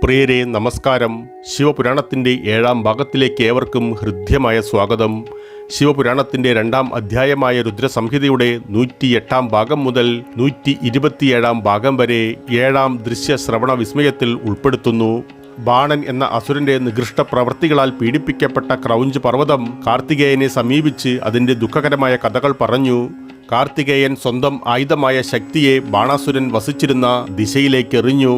പ്രിയരെ നമസ്കാരം. ശിവപുരാണത്തിൻ്റെ 7-ാം ഭാഗത്തിലേക്ക് ഏവർക്കും ഹൃദ്യമായ സ്വാഗതം. ശിവപുരാണത്തിൻ്റെ 2-ാം അധ്യായമായ രുദ്രസംഹിതയുടെ 108-ാം ഭാഗം മുതൽ 127-ാം ഭാഗം വരെ 7-ാം ദൃശ്യ ശ്രവണ വിസ്മയത്തിൽ ഉൾപ്പെടുത്തുന്നു. ബാണൻ എന്ന അസുരന്റെ നികൃഷ്ട പ്രവൃത്തികളാൽ പീഡിപ്പിക്കപ്പെട്ട ക്രൗഞ്ച് പർവ്വതം കാർത്തികേയനെ സമീപിച്ച് അതിൻ്റെ ദുഃഖകരമായ കഥകൾ പറഞ്ഞു. കാർത്തികേയൻ സ്വന്തം ആയുധമായ ശക്തിയെ ബാണാസുരൻ വസിച്ചിരുന്ന ദിശയിലേക്ക് എറിഞ്ഞു.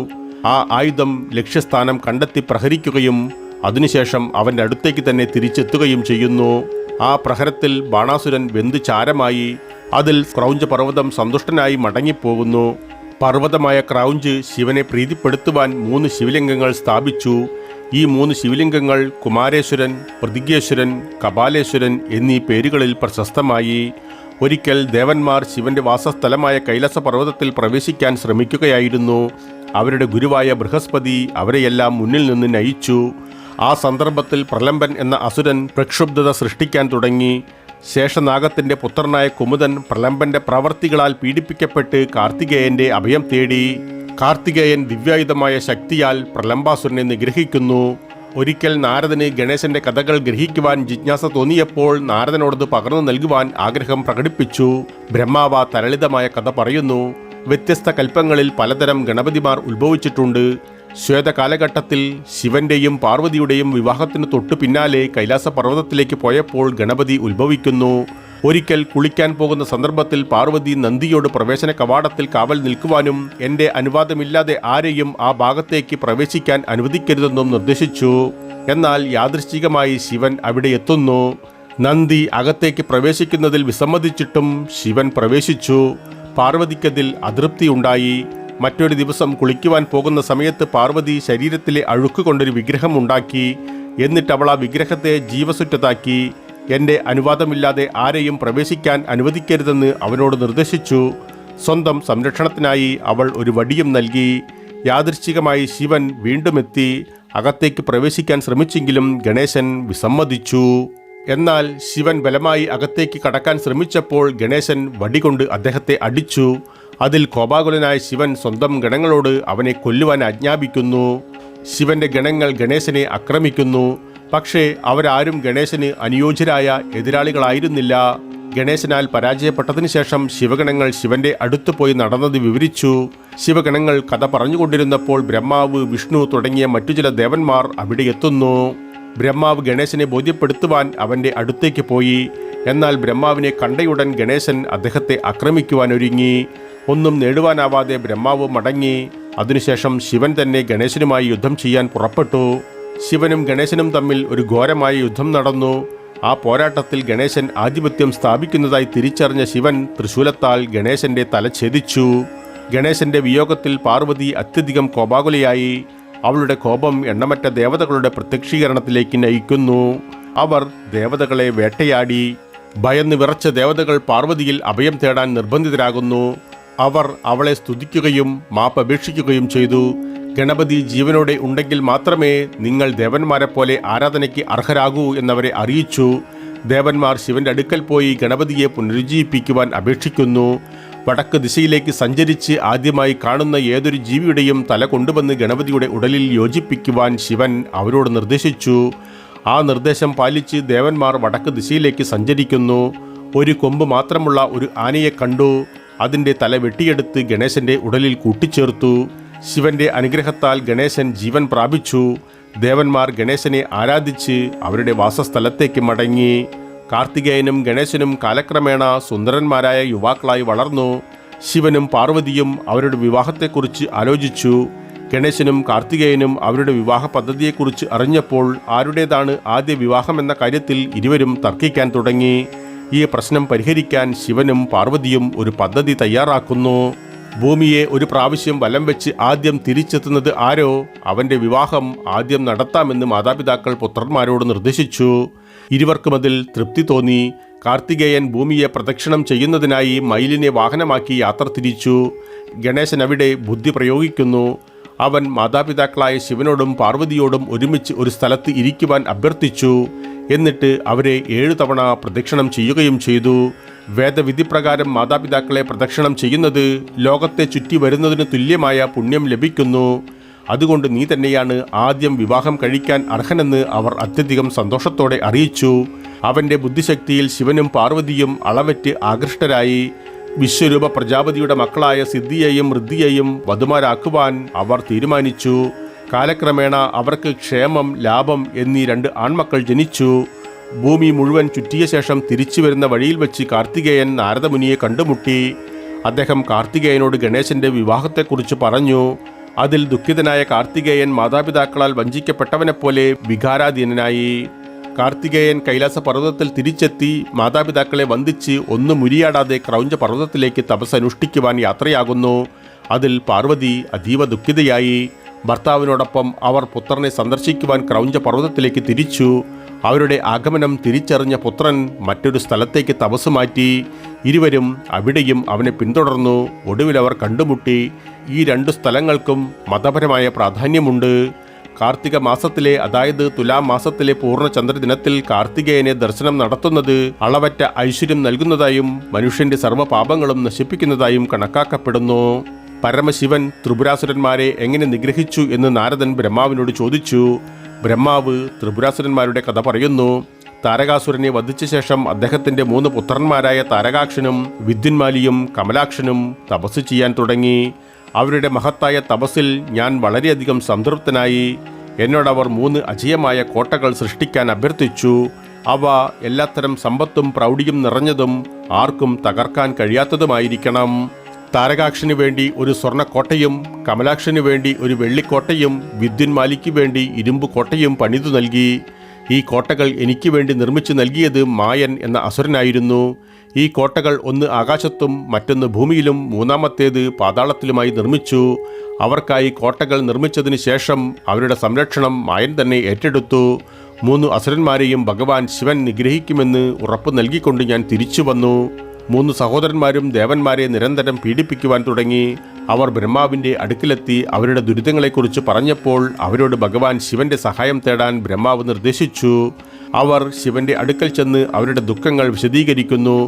ആ ആയുധം ലക്ഷ്യസ്ഥാനം കണ്ടെത്തി പ്രഹരിക്കുകയും അതിനുശേഷം അവൻ്റെ അടുത്തേക്ക് തന്നെ തിരിച്ചെത്തുകയും ചെയ്യുന്നു. ആ പ്രഹരത്തിൽ ബാണാസുരൻ വെന്തു ചാരമായി. അതിൽ ക്രൗഞ്ച് പർവ്വതം സന്തുഷ്ടനായി മടങ്ങിപ്പോകുന്നു. പർവ്വതമായ ക്രൗഞ്ച് ശിവനെ പ്രീതിപ്പെടുത്തുവാൻ 3 ശിവലിംഗങ്ങൾ സ്ഥാപിച്ചു. ഈ 3 ശിവലിംഗങ്ങൾ കുമാരേശ്വരൻ, പ്രതിജ്ഞേശ്വരൻ, കപാലേശ്വരൻ എന്നീ പേരുകളിൽ പ്രശസ്തമായി. ഒരിക്കൽ ദേവന്മാർ ശിവന്റെ വാസസ്ഥലമായ കൈലാസ പർവ്വതത്തിൽ പ്രവേശിക്കാൻ ശ്രമിക്കുകയായിരുന്നു. അവരുടെ ഗുരുവായ ബൃഹസ്പതി അവരെയെല്ലാം മുന്നിൽ നിന്ന് നയിച്ചു. ആ സന്ദർഭത്തിൽ പ്രലംബൻ എന്ന അസുരൻ പ്രക്ഷുബ്ധത സൃഷ്ടിക്കാൻ തുടങ്ങി. ശേഷനാഗത്തിന്റെ പുത്രനായ കുമുദൻ പ്രലംബന്റെ പ്രവർത്തികളാൽ പീഡിപ്പിക്കപ്പെട്ട് കാർത്തികേയന്റെ അഭയം തേടി. കാർത്തികേയൻ ദിവ്യായുധമായ ശക്തിയാൽ പ്രലംബാസുരനെ നിഗ്രഹിക്കുന്നു. ഒരിക്കൽ നാരദന് ഗണേശന്റെ കഥകൾ ഗ്രഹിക്കുവാൻ ജിജ്ഞാസ തോന്നിയപ്പോൾ നാരദനോടത് പകർന്നു നൽകുവാൻ ആഗ്രഹം പ്രകടിപ്പിച്ചു. ബ്രഹ്മാവ തരളിതമായ കഥ പറയുന്നു. വ്യത്യസ്ത കൽപ്പങ്ങളിൽ പലതരം ഗണപതിമാർ ഉത്ഭവിച്ചിട്ടുണ്ട്. ശ്വേത കാലഘട്ടത്തിൽ ശിവന്റെയും പാർവതിയുടെയും വിവാഹത്തിന് തൊട്ടു പിന്നാലെ കൈലാസ പർവ്വതത്തിലേക്ക് പോയപ്പോൾ ഗണപതി ഉത്ഭവിക്കുന്നു. ഒരിക്കൽ കുളിക്കാൻ പോകുന്ന സന്ദർഭത്തിൽ പാർവതി നന്ദിയോട് പ്രവേശന കവാടത്തിൽ കാവൽ നിൽക്കുവാനും എൻ്റെ അനുവാദമില്ലാതെ ആരെയും ആ ഭാഗത്തേക്ക് പ്രവേശിക്കാൻ അനുവദിക്കരുതെന്നും നിർദ്ദേശിച്ചു. എന്നാൽ യാദൃശ്ചികമായി ശിവൻ അവിടെ എത്തുന്നു. നന്ദി അകത്തേക്ക് പ്രവേശിക്കുന്നതിൽ വിസമ്മതിച്ചിട്ടും ശിവൻ പ്രവേശിച്ചു. പാർവതിക്കതിൽ അതൃപ്തിയുണ്ടായി. മറ്റൊരു ദിവസം കുളിക്കുവാൻ പോകുന്ന സമയത്ത് പാർവതി ശരീരത്തിലെ അഴുക്ക് കൊണ്ടൊരു വിഗ്രഹം ഉണ്ടാക്കി. എന്നിട്ട് അവൾ ആ വിഗ്രഹത്തെ ജീവസുറ്റതാക്കി. എൻ്റെ അനുവാദമില്ലാതെ ആരെയും പ്രവേശിക്കാൻ അനുവദിക്കരുതെന്ന് അവനോട് നിർദ്ദേശിച്ചു. സ്വന്തം സംരക്ഷണത്തിനായി അവൾ ഒരു വടിയും നൽകി. യാദൃശ്ചികമായി ശിവൻ വീണ്ടും എത്തി. അകത്തേക്ക് പ്രവേശിക്കാൻ ശ്രമിച്ചെങ്കിലും ഗണേശൻ വിസമ്മതിച്ചു. എന്നാൽ ശിവൻ ബലമായി അകത്തേക്ക് കടക്കാൻ ശ്രമിച്ചപ്പോൾ ഗണേശൻ വടികൊണ്ട് അദ്ദേഹത്തെ അടിച്ചു. അതിൽ കോപാകുലനായ ശിവൻ സ്വന്തം ഗണങ്ങളോട് അവനെ കൊല്ലുവാൻ ആജ്ഞാപിക്കുന്നു. ശിവന്റെ ഗണങ്ങൾ ഗണേശനെ ആക്രമിക്കുന്നു. പക്ഷേ അവരാരും ഗണേശന് അനുയോജ്യരായ എതിരാളികളായിരുന്നില്ല. ഗണേശനാൽ പരാജയപ്പെട്ടതിനു ശേഷം ശിവഗണങ്ങൾ ശിവന്റെ അടുത്ത് പോയി നടന്നത് വിവരിച്ചു. ശിവഗണങ്ങൾ കഥ പറഞ്ഞുകൊണ്ടിരുന്നപ്പോൾ ബ്രഹ്മാവ്, വിഷ്ണു തുടങ്ങിയ മറ്റു ചില ദേവന്മാർ അവിടെ എത്തുന്നു. ബ്രഹ്മാവ് ഗണേശനെ ബോധ്യപ്പെടുത്തുവാൻ അവൻ്റെ അടുത്തേക്ക് പോയി. എന്നാൽ ബ്രഹ്മാവിനെ കണ്ടയുടൻ ഗണേശൻ അദ്ദേഹത്തെ ആക്രമിക്കുവാനൊരുങ്ങി. ഒന്നും നേടുവാനാവാതെ ബ്രഹ്മാവ് മടങ്ങി. അതിനുശേഷം ശിവൻ തന്നെ ഗണേശനുമായി യുദ്ധം ചെയ്യാൻ പുറപ്പെട്ടു. ശിവനും ഗണേശനും തമ്മിൽ ഒരു ഘോരമായ യുദ്ധം നടന്നു. ആ പോരാട്ടത്തിൽ ഗണേശൻ ആധിപത്യം സ്ഥാപിക്കുന്നതായി തിരിച്ചറിഞ്ഞ ശിവൻ തൃശൂലത്താൽ ഗണേശന്റെ തല ഛേദിച്ചു. ഗണേശന്റെ വിയോഗത്തിൽ പാർവതി അത്യധികം കോപാകുലയായി. അവളുടെ കോപം എണ്ണമറ്റ ദേവതകളുടെ പ്രത്യക്ഷീകരണത്തിലേക്ക് നയിക്കുന്നു. അവർ ദേവതകളെ വേട്ടയാടി. ഭയന്ന് വിറച്ച ദേവതകൾ പാർവതിയിൽ അഭയം തേടാൻ നിർബന്ധിതരാകുന്നു. അവർ അവളെ സ്തുതിക്കുകയും മാപ്പപേക്ഷിക്കുകയും ചെയ്തു. ഗണപതി ജീവനോടെ ഉണ്ടെങ്കിൽ മാത്രമേ നിങ്ങൾ ദേവന്മാരെ പോലെ ആരാധനയ്ക്ക് അർഹരാകൂ എന്നവരെ അറിയിച്ചു. ദേവന്മാർ ശിവന്റെ അടുക്കൽ പോയി ഗണപതിയെ പുനരുജ്ജീവിപ്പിക്കുവാൻ അപേക്ഷിക്കുന്നു. വടക്ക് ദിശയിലേക്ക് സഞ്ചരിച്ച് ആദ്യമായി കാണുന്ന ഏതൊരു ജീവിയുടെയും തല കൊണ്ടുവന്ന് ഗണപതിയുടെ ഉടലിൽ യോജിപ്പിക്കുവാൻ ശിവൻ അവരോട് നിർദ്ദേശിച്ചു. ആ നിർദ്ദേശം പാലിച്ച് ദേവന്മാർ വടക്ക് ദിശയിലേക്ക് സഞ്ചരിക്കുന്നു. ഒരു കൊമ്പ് മാത്രമുള്ള ഒരു ആനയെ കണ്ടു. അതിൻ്റെ തല വെട്ടിയെടുത്ത് ഗണേശന്റെ ഉടലിൽ കൂട്ടിച്ചേർത്തു. ശിവന്റെ അനുഗ്രഹത്താൽ ഗണേശൻ ജീവൻ പ്രാപിച്ചു. ദേവന്മാർ ഗണേശനെ ആരാധിച്ച് അവരുടെ വാസസ്ഥലത്തേക്ക് മടങ്ങി. കാർത്തികേയനും ഗണേശനും കാലക്രമേണ സുന്ദരന്മാരായ യുവാക്കളായി വളർന്നു. ശിവനും പാർവതിയും അവരുടെ വിവാഹത്തെക്കുറിച്ച് ആലോചിച്ചു. ഗണേശനും കാർത്തികേയനും അവരുടെ വിവാഹ പദ്ധതിയെക്കുറിച്ച് അറിഞ്ഞപ്പോൾ ആരുടേതാണ് ആദ്യ വിവാഹമെന്ന കാര്യത്തിൽ ഇരുവരും തർക്കിക്കാൻ തുടങ്ങി. ഈ പ്രശ്നം പരിഹരിക്കാൻ ശിവനും പാർവതിയും ഒരു പദ്ധതി തയ്യാറാക്കുന്നു. ഭൂമിയെ ഒരു പ്രാവശ്യം വലം വെച്ച് ആദ്യം തിരിച്ചെത്തുന്നത് ആരോ അവൻ്റെ വിവാഹം ആദ്യം നടത്താമെന്ന് മാതാപിതാക്കൾ പുത്രന്മാരോട് നിർദ്ദേശിച്ചു. ഇരുവർക്കും അതിൽ തൃപ്തി തോന്നി. കാർത്തികേയൻ ഭൂമിയെ പ്രദക്ഷിണം ചെയ്യുന്നതിനായി മയിലിനെ വാഹനമാക്കി യാത്ര തിരിച്ചു. ഗണേശൻ അവിടെ ബുദ്ധി പ്രയോഗിക്കുന്നു. അവൻ മാതാപിതാക്കളായ ശിവനോടും പാർവതിയോടും ഒരുമിച്ച് ഒരു സ്ഥലത്ത് ഇരിക്കുവാൻ അഭ്യർത്ഥിച്ചു. എന്നിട്ട് അവരെ 7 തവണ പ്രദക്ഷിണം ചെയ്യുകയും ചെയ്തു. വേദവിധി പ്രകാരം മാതാപിതാക്കളെ പ്രദക്ഷിണം ചെയ്യുന്നത് ലോകത്തെ ചുറ്റി വരുന്നതിന് തുല്യമായ പുണ്യം ലഭിക്കുന്നു. അതുകൊണ്ട് നീ തന്നെയാണ് ആദ്യം വിവാഹം കഴിക്കാൻ അർഹനെന്ന് അവർ അത്യധികം സന്തോഷത്തോടെ അറിയിച്ചു. അവൻ്റെ ബുദ്ധിശക്തിയിൽ ശിവനും പാർവതിയും അളവറ്റ് ആകൃഷ്ടരായി. വിശ്വരൂപ പ്രജാപതിയുടെ മക്കളായ സിദ്ധിയെയും ഋദ്ധിയെയും വധുമാരാക്കുവാൻ അവർ തീരുമാനിച്ചു. കാലക്രമേണ അവർക്ക് ക്ഷേമം, ലാഭം എന്നീ 2 ആൺമക്കൾ ജനിച്ചു. ഭൂമി മുഴുവൻ ചുറ്റിയ ശേഷം തിരിച്ചു വരുന്ന വഴിയിൽ വെച്ച് കാർത്തികേയൻ നാരദമുനിയെ കണ്ടുമുട്ടി. അദ്ദേഹം കാർത്തികേയനോട് ഗണേശന്റെ വിവാഹത്തെക്കുറിച്ച് പറഞ്ഞു. അതിൽ ദുഃഖിതനായ കാർത്തികേയൻ മാതാപിതാക്കളാൽ വഞ്ചിക്കപ്പെട്ടവനെപ്പോലെ വികാരാധീനനായി. കാർത്തികേയൻ കൈലാസ പർവ്വതത്തിൽ തിരിച്ചെത്തി മാതാപിതാക്കളെ വന്ദിച്ച് ഒന്നും മുരിയാടാതെ ക്രൗഞ്ച പർവ്വതത്തിലേക്ക് തപസ് അനുഷ്ഠിക്കുവാൻ യാത്രയാകുന്നു. അതിൽ പാർവതി അതീവ ദുഃഖിതയായി. ഭർത്താവിനോടൊപ്പം അവർ പുത്രനെ സന്ദർശിക്കുവാൻ ക്രൗഞ്ച പർവ്വതത്തിലേക്ക് തിരിച്ചു. അവരുടെ ആഗമനം തിരിച്ചറിഞ്ഞ പുത്രൻ മറ്റൊരു സ്ഥലത്തേക്ക് തപസ് മാറ്റി. ഇരുവരും അവിടെയും അവനെ പിന്തുടർന്നു. ഒടുവിൽ അവർ കണ്ടുമുട്ടി. ഈ 2 സ്ഥലങ്ങൾക്കും മതപരമായ പ്രാധാന്യമുണ്ട്. കാർത്തിക മാസത്തിലെ, അതായത് തുലാം മാസത്തിലെ പൂർണ്ണചന്ദ്രദിനത്തിൽ കാർത്തികേയനെ ദർശനം നടത്തുന്നത് അളവറ്റ ഐശ്വര്യം നൽകുന്നതായും മനുഷ്യന്റെ സർവ്വപാപങ്ങളും നശിപ്പിക്കുന്നതായും കണക്കാക്കപ്പെടുന്നു. പരമശിവൻ ത്രിപുരാസുരന്മാരെ എങ്ങനെ നിഗ്രഹിച്ചു എന്ന് നാരദൻ ബ്രഹ്മാവിനോട് ചോദിച്ചു. ബ്രഹ്മാവ് ത്രിപുരാസുരന്മാരുടെ കഥ പറയുന്നു. താരകാസുരനെ വധിച്ച ശേഷം അദ്ദേഹത്തിന്റെ 3 പുത്രന്മാരായ താരകാക്ഷനും വിദ്യുന്മാലിയും കമലാക്ഷനും തപസ് ചെയ്യാൻ തുടങ്ങി. അവരുടെ മഹത്തായ തപസ്സിൽ ഞാൻ വളരെയധികം സംതൃപ്തനായി. എന്നോടവർ 3 അജയമായ കോട്ടകൾ സൃഷ്ടിക്കാൻ അഭ്യർത്ഥിച്ചു. അവ എല്ലാത്തരം സമ്പത്തും പ്രൗഢിയും നിറഞ്ഞതും ആർക്കും തകർക്കാൻ കഴിയാത്തതുമായിരിക്കണം. താരകാക്ഷന് വേണ്ടി ഒരു സ്വർണ്ണക്കോട്ടയും കമലാക്ഷന് വേണ്ടി ഒരു വെള്ളിക്കോട്ടയും വിദ്യുന്മാലിക്ക് വേണ്ടി ഇരുമ്പ് കോട്ടയും പണിതു നൽകി. ഈ കോട്ടകൾ എനിക്ക് വേണ്ടി നിർമ്മിച്ചു നൽകിയത് മായൻ എന്ന അസുരനായിരുന്നു. ഈ കോട്ടകൾ ഒന്ന് ആകാശത്തും മറ്റൊന്ന് ഭൂമിയിലും മൂന്നാമത്തേത് പാതാളത്തിലുമായി നിർമ്മിച്ചു. അവർക്കായി കോട്ടകൾ നിർമ്മിച്ചതിന് ശേഷം അവരുടെ സംരക്ഷണം മായൻ തന്നെ ഏറ്റെടുത്തു. 3 അസുരന്മാരെയും ഭഗവാൻ ശിവൻ നിഗ്രഹിക്കുമെന്ന് ഉറപ്പ് നൽകിക്കൊണ്ട് ഞാൻ തിരിച്ചു വന്നു. 3 സഹോദരന്മാരും ദേവന്മാരെ നിരന്തരം പീഡിപ്പിക്കുവാൻ തുടങ്ങി. അവർ ബ്രഹ്മാവിൻ്റെ അടുക്കിലെത്തി അവരുടെ ദുരിതങ്ങളെക്കുറിച്ച് പറഞ്ഞപ്പോൾ അവരോട് ഭഗവാൻ ശിവന്റെ സഹായം തേടാൻ ബ്രഹ്മാവ് നിർദ്ദേശിച്ചു. അവർ ശിവന്റെ അടുക്കൽ ചെന്ന് അവരുടെ ദുഃഖങ്ങൾ വിശദീകരിക്കുന്നു.